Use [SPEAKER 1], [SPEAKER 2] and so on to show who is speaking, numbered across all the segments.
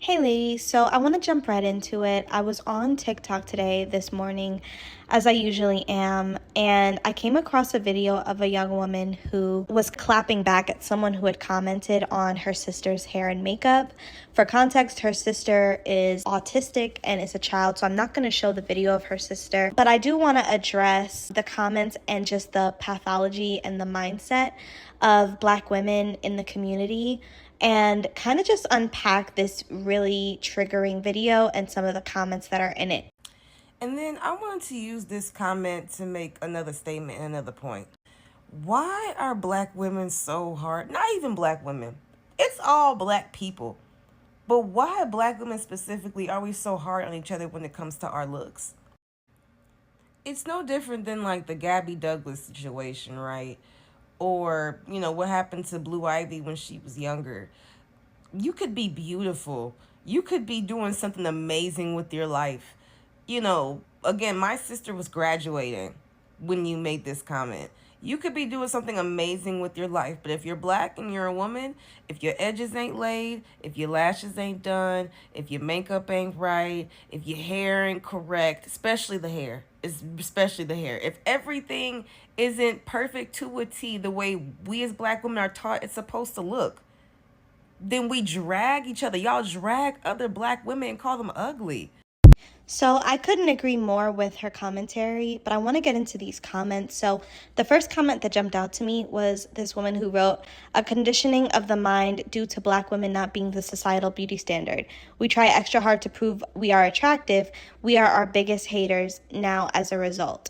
[SPEAKER 1] Hey ladies, so I want to jump right into it. I was on TikTok today, this morning, as I usually am, and I came across a video of a young woman who was clapping back at someone who had commented on her sister's hair and makeup. For context, her sister is autistic and is a child, so I'm not going to show the video of her sister, but I do want to address the comments and just the pathology and the mindset of Black women in the community and kind of just unpack this really triggering video and some of the comments that are in it.
[SPEAKER 2] And then I wanted to use this comment to make another statement and another point. Why are Black women so hard? Not even Black women. It's all Black people. But why Black women specifically are we so hard on each other when it comes to our looks? It's no different than like the Gabby Douglas situation, right? Or, what happened to Blue Ivy when she was younger. You could be beautiful. You could be doing something amazing with your life. Again, my sister was graduating when you made this comment. You could be doing something amazing with your life, but if you're Black and you're a woman, if your edges ain't laid, if your lashes ain't done, if your makeup ain't right, if your hair ain't correct, especially the hair, if everything isn't perfect to a T the way we as Black women are taught it's supposed to look, then we drag each other. Y'all drag other Black women and call them ugly.
[SPEAKER 1] So I couldn't agree more with her commentary, but I want to get into these comments. So the first comment that jumped out to me was this woman who wrote, "A conditioning of the mind due to Black women not being the societal beauty standard. We try extra hard to prove we are attractive. We are our biggest haters now as a result."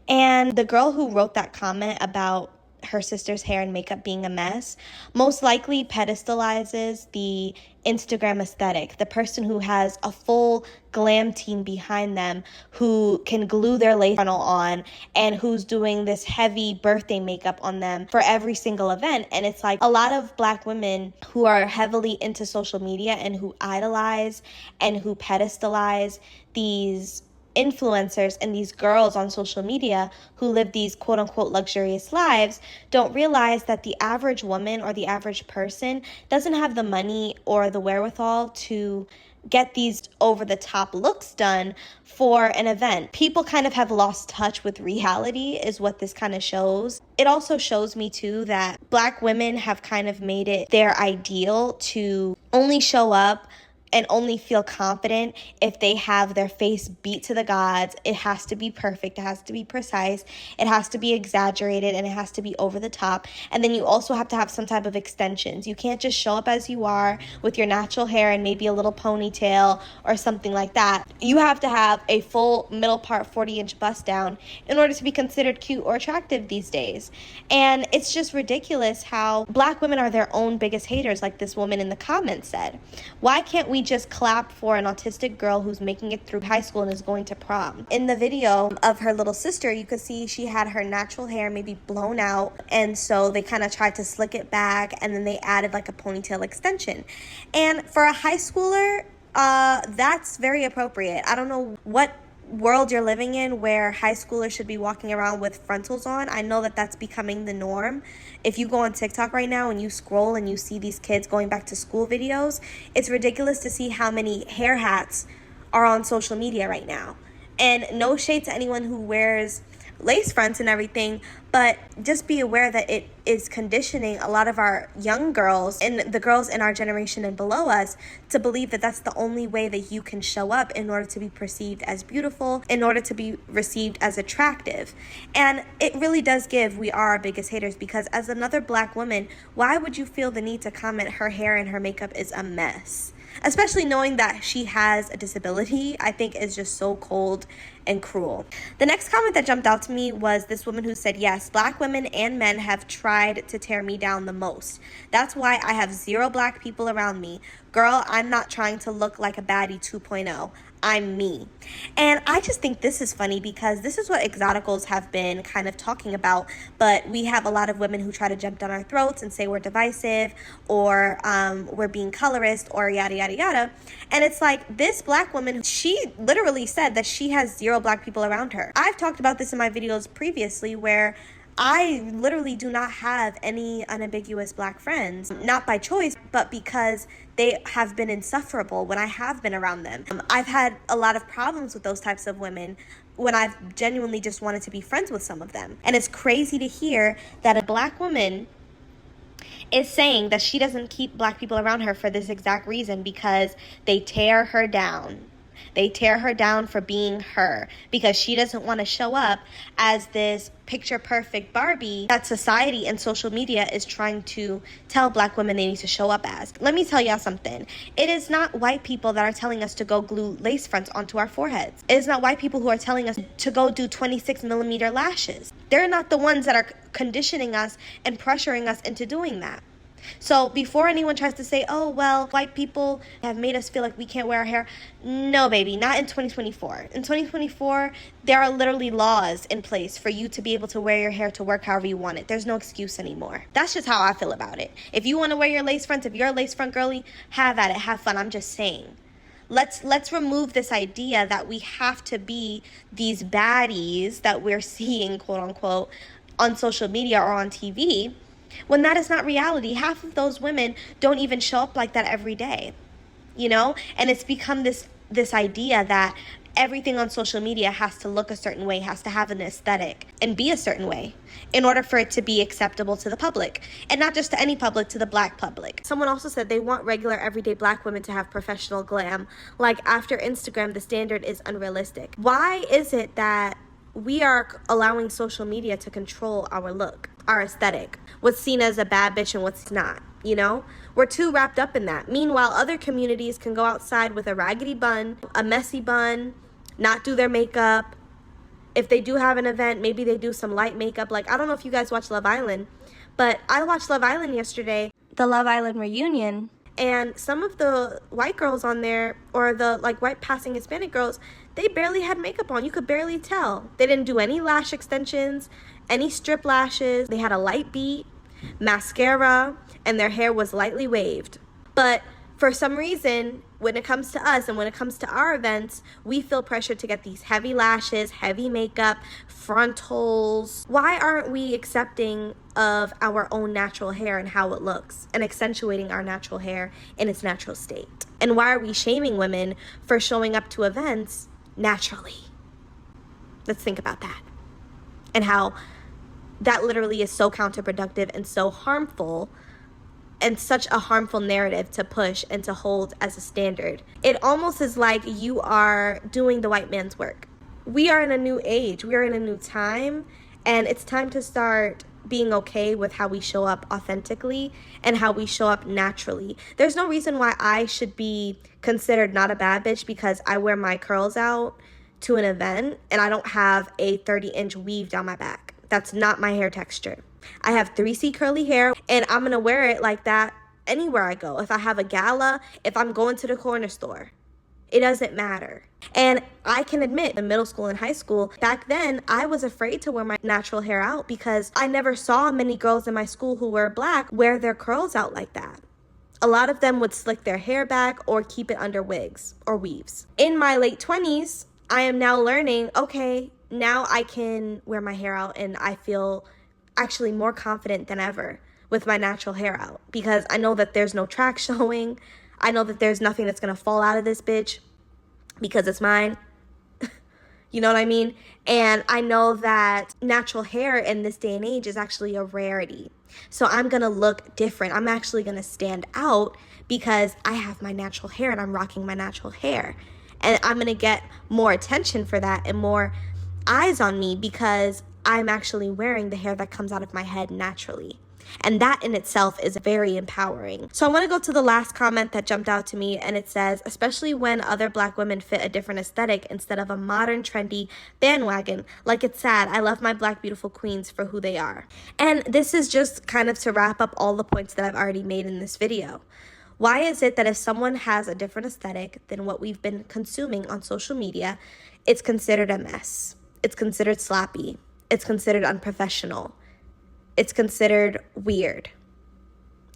[SPEAKER 1] And the girl who wrote that comment about her sister's hair and makeup being a mess most likely pedestalizes the Instagram aesthetic, the person who has a full glam team behind them, who can glue their lace frontal on and who's doing this heavy birthday makeup on them for every single event. And it's like a lot of Black women who are heavily into social media and who idolize and who pedestalize these influencers and these girls on social media who live these quote unquote luxurious lives don't realize that the average woman or the average person doesn't have the money or the wherewithal to get these over the top looks done for an event. People kind of have lost touch with reality is what this kind of shows. It also shows me too that Black women have kind of made it their ideal to only show up and only feel confident if they have their face beat to the gods. It has to be perfect. It has to be precise. It has to be exaggerated, and it has to be over the top. And then you also have to have some type of extensions. You can't just show up as you are with your natural hair and maybe a little ponytail or something like that. You have to have a full middle part 40-inch bust down in order to be considered cute or attractive these days. And it's just ridiculous how Black women are their own biggest haters, like this woman in the comments said. Why can't we just clap for an autistic girl who's making it through high school and is going to prom? In the video of her little sister, you could see she had her natural hair maybe blown out, and so they kind of tried to slick it back, and then they added like a ponytail extension. And for a high schooler, that's very appropriate. I don't know what world you're living in where high schoolers should be walking around with frontals on. I know that that's becoming the norm. If you go on TikTok right now and you scroll and you see these kids going back to school videos, it's ridiculous to see how many hair hats are on social media right now. And no shade to anyone who wears lace fronts and everything, but just be aware that it is conditioning a lot of our young girls and the girls in our generation and below us to believe that that's the only way that you can show up in order to be perceived as beautiful, in order to be received as attractive. And it really does give we are our biggest haters, because as another Black woman, why would you feel the need to comment her hair and her makeup is a mess? Especially knowing that she has a disability, I think is just so cold and cruel. The next comment that jumped out to me was this woman who said, "Yes, Black women and men have tried to tear me down the most. That's why I have 0 Black people around me. Girl, I'm not trying to look like a baddie 2.0. I'm me." And I just think this is funny because this is what exoticals have been kind of talking about, but we have a lot of women who try to jump down our throats and say we're divisive or we're being colorist or yada yada yada. And it's like this Black woman, she literally said that she has 0 Black people around her. I've talked about this in my videos previously where I literally do not have any unambiguous black friends, not by choice, but because they have been insufferable when I have been around them. I've had a lot of problems with those types of women when I've genuinely just wanted to be friends with some of them. And it's crazy to hear that a black woman is saying that she doesn't keep black people around her for this exact reason, because they tear her down. They tear her down for being her, because she doesn't want to show up as this picture perfect Barbie that society and social media is trying to tell black women they need to show up as. Let me tell y'all something. It is not white people that are telling us to go glue lace fronts onto our foreheads. It is not white people who are telling us to go do 26mm lashes. They're not the ones that are conditioning us and pressuring us into doing that. So before anyone tries to say, oh, well, white people have made us feel like we can't wear our hair. No, baby, not in 2024. In 2024, there are literally laws in place for you to be able to wear your hair to work however you want it. There's no excuse anymore. That's just how I feel about it. If you want to wear your lace fronts, if you're a lace front girly, have at it, have fun. I'm just saying. Let's remove this idea that we have to be these baddies that we're seeing, quote unquote, on social media or on TV, when that is not reality. Half of those women don't even show up like that every day, you know? And it's become this idea that everything on social media has to look a certain way, has to have an aesthetic and be a certain way in order for it to be acceptable to the public. And not just to any public, to the black public. Someone also said they want regular everyday black women to have professional glam. Like, after Instagram, the standard is unrealistic. Why is it that we are allowing social media to control our look, our aesthetic, what's seen as a bad bitch and what's not, you know? We're too wrapped up in that. Meanwhile, other communities can go outside with a raggedy bun, a messy bun, not do their makeup. If they do have an event, maybe they do some light makeup. Like, I don't know if you guys watch Love Island, but I watched Love Island yesterday, the Love Island reunion, and some of the white girls on there, or the like white passing Hispanic girls, they barely had makeup on. You could barely tell. They didn't do any lash extensions, any strip lashes. They had a light beat, mascara, and their hair was lightly waved. But for some reason, when it comes to us and when it comes to our events, we feel pressured to get these heavy lashes, heavy makeup, frontals. Why aren't we accepting of our own natural hair and how it looks, and accentuating our natural hair in its natural state? And why are we shaming women for showing up to events naturally? Let's think about that. And how that literally is so counterproductive and so harmful, and such a harmful narrative to push and to hold as a standard. It almost is like you are doing the white man's work. We are in a new age. We are in a new time. And it's time to start being okay with how we show up authentically and how we show up naturally. There's no reason why I should be considered not a bad bitch because I wear my curls out to an event and I don't have a 30-inch weave down my back. That's not my hair texture. I have 3C curly hair, and I'm gonna wear it like that anywhere I go. If I have a gala, if I'm going to the corner store, it doesn't matter. And I can admit, in middle school and high school, back then, I was afraid to wear my natural hair out because I never saw many girls in my school who were black wear their curls out like that. A lot of them would slick their hair back or keep it under wigs or weaves. In my late 20s, I am now learning, okay, now I can wear my hair out and I feel actually more confident than ever with my natural hair out because I know that there's no track showing. I know that there's nothing that's gonna fall out of this bitch because it's mine. You know what I mean? And I know that natural hair in this day and age is actually a rarity. So I'm gonna look different. I'm actually gonna stand out because I have my natural hair and I'm rocking my natural hair. And I'm gonna get more attention for that and more eyes on me because I'm actually wearing the hair that comes out of my head naturally. And that in itself is very empowering. So I want to go to the last comment that jumped out to me, and it says, especially when other black women fit a different aesthetic instead of a modern trendy bandwagon. Like, it's sad. I love my black beautiful queens for who they are. And this is just kind of to wrap up all the points that I've already made in this video. Why is it that if someone has a different aesthetic than what we've been consuming on social media, it's considered a mess? It's considered sloppy. It's considered unprofessional. It's considered weird,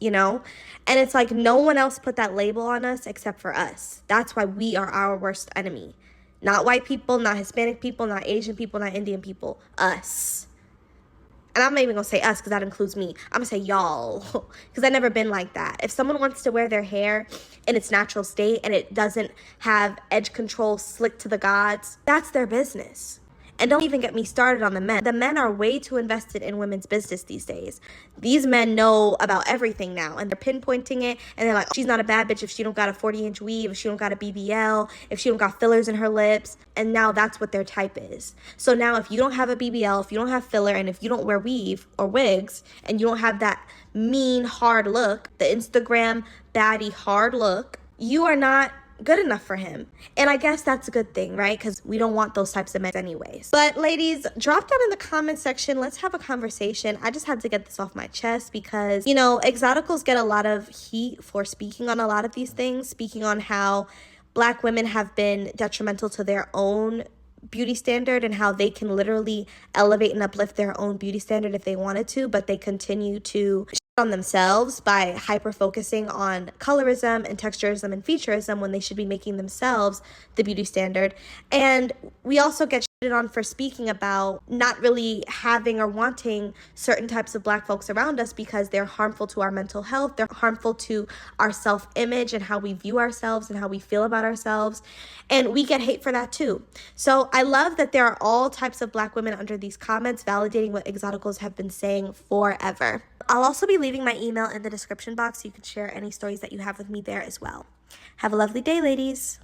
[SPEAKER 1] you know? And it's like no one else put that label on us except for us. That's why we are our worst enemy. Not white people, not Hispanic people, not Asian people, not Indian people. Us. and I'm not even gonna say us because that includes me. I'm gonna say y'all because I've never been like that. If someone wants to wear their hair in its natural state and it doesn't have edge control slick to the gods, that's their business. And don't even get me started on the men. The men are way too invested in women's business these days. These men know about everything now, and they're pinpointing it, and they're like, oh, she's not a bad bitch if she don't got a 40-inch weave, if she don't got a BBL, if she don't got fillers in her lips, and now that's what their type is. So now if you don't have a BBL, if you don't have filler, and if you don't wear weave or wigs, and you don't have that mean, hard look, the Instagram baddie hard look, you are not good enough for him. And I guess that's a good thing, right? Because we don't want those types of men anyways. But ladies, drop down in the comment section. Let's have a conversation. I just had to get this off my chest because, you know, exoticals get a lot of heat for speaking on a lot of these things, speaking on how Black women have been detrimental to their own beauty standard and how they can literally elevate and uplift their own beauty standard if they wanted to, but they continue to on themselves by hyper focusing on colorism and texturism and featureism when they should be making themselves the beauty standard. And we also get shitted on for speaking about not really having or wanting certain types of Black folks around us because they're harmful to our mental health, they're harmful to our self-image and how we view ourselves and how we feel about ourselves. And we get hate for that too. So I love that there are all types of Black women under these comments validating what exoticals have been saying forever. I'll also be leaving my email in the description box so you can share any stories that you have with me there as well. Have a lovely day, ladies.